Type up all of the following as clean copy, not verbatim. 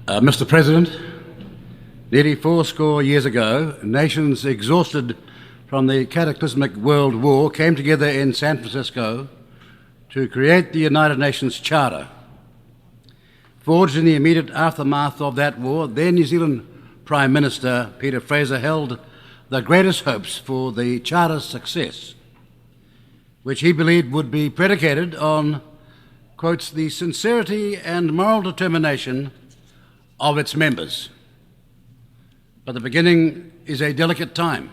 Mr. President, nearly fourscore years ago, nations exhausted from the cataclysmic World War came together in San Francisco to create the United Nations Charter. Forged in the immediate aftermath of that war, then New Zealand Prime Minister Peter Fraser held the greatest hopes for the Charter's success, which he believed would be predicated on, quotes, the sincerity and moral determination of its members. But the beginning is a delicate time,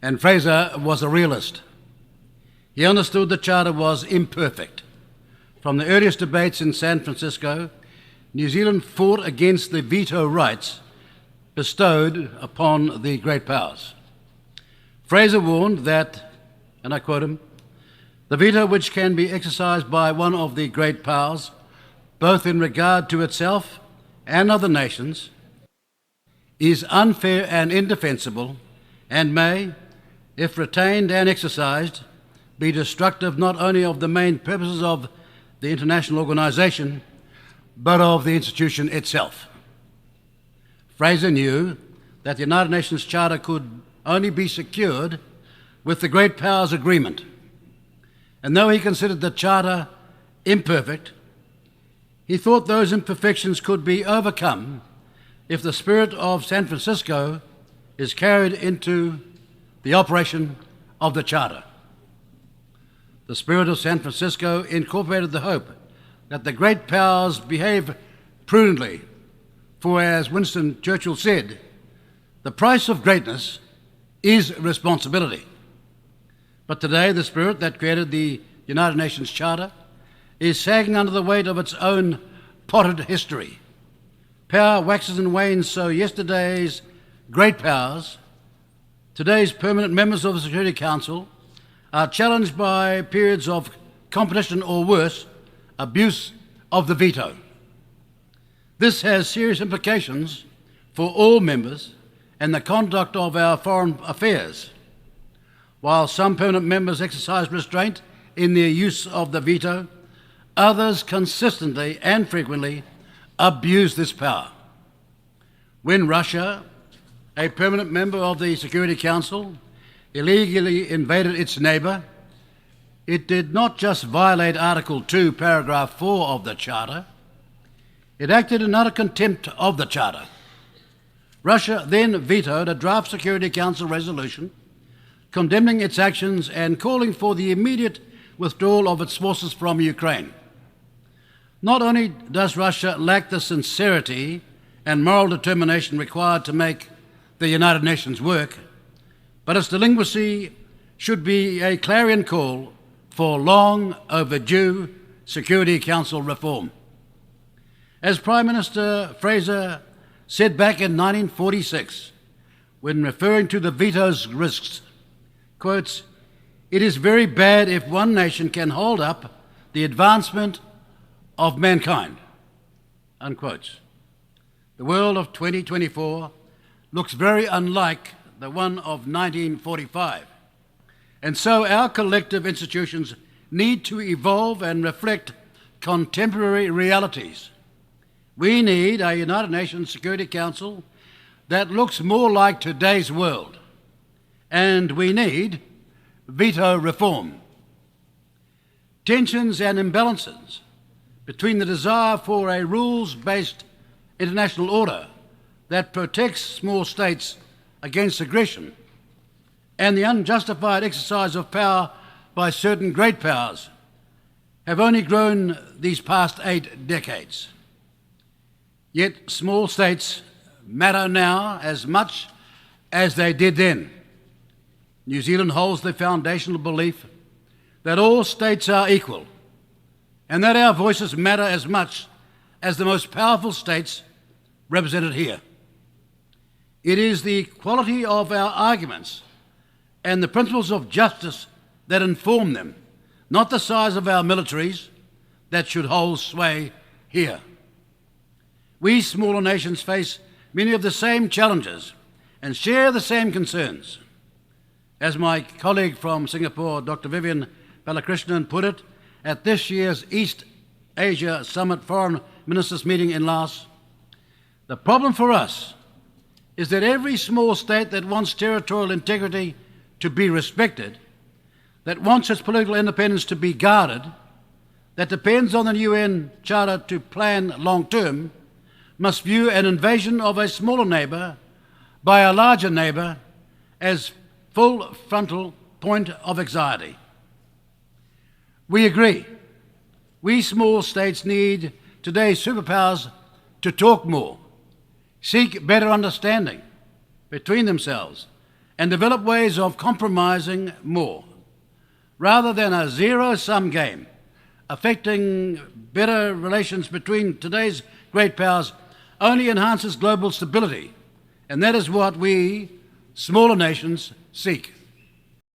and Fraser was a realist. He understood the Charter was imperfect. From the earliest debates in San Francisco, New Zealand fought against the veto rights bestowed upon the great powers. Fraser warned that, and I quote him, "The veto which can be exercised by one of the great powers, both in regard to itself and other nations, is unfair and indefensible, and may, if retained and exercised, be destructive not only of the main purposes of the international organisation, but of the institution itself." Fraser knew that the United Nations Charter could only be secured with the great powers' agreement. And though he considered the Charter imperfect, he thought those imperfections could be overcome if the spirit of San Francisco is carried into the operation of the Charter. The spirit of San Francisco incorporated the hope that the great powers behave prudently, for as Winston Churchill said, the price of greatness is responsibility. But today, the spirit that created the United Nations Charter is sagging under the weight of its own potted history. Power waxes and wanes, so yesterday's great powers, today's permanent members of the Security Council, are challenged by periods of competition or worse, abuse of the veto. This has serious implications for all members and the conduct of our foreign affairs. While some permanent members exercise restraint in their use of the veto, others consistently and frequently abuse this power. When Russia, a permanent member of the Security Council, illegally invaded its neighbour, it did not just violate Article 2, Paragraph 4 of the Charter, it acted in utter contempt of the Charter. Russia then vetoed a draft Security Council resolution condemning its actions and calling for the immediate withdrawal of its forces from Ukraine. Not only does Russia lack the sincerity and moral determination required to make the United Nations work, but its delinquency should be a clarion call for long overdue Security Council reform. As Prime Minister Fraser said back in 1946, when referring to the veto's risks, quotes, "It is very bad if one nation can hold up the advancement of mankind," unquote. The world of 2024 looks very unlike the one of 1945. And so our collective institutions need to evolve and reflect contemporary realities. We need a United Nations Security Council that looks more like today's world. And we need veto reform. Tensions and imbalances between the desire for a rules-based international order that protects small states against aggression and the unjustified exercise of power by certain great powers have only grown these past 8 decades. Yet small states matter now as much as they did then. New Zealand holds the foundational belief that all states are equal and that our voices matter as much as the most powerful states represented here. It is the quality of our arguments and the principles of justice that inform them, not the size of our militaries, that should hold sway here. We smaller nations face many of the same challenges and share the same concerns. As my colleague from Singapore, Dr. Vivian Balakrishnan, put it at this year's East Asia Summit Foreign Ministers meeting in Laos, The problem for us is that every small state that wants territorial integrity to be respected, that wants its political independence to be guarded, that depends on the UN Charter to plan long-term, must view an invasion of a smaller neighbour by a larger neighbour as full frontal point of anxiety. We agree. We small states need today's superpowers to talk more, seek better understanding between themselves, and develop ways of compromising more, rather than a zero-sum game affecting better relations between today's great powers only enhances global stability, and that is what we, smaller nations, seek.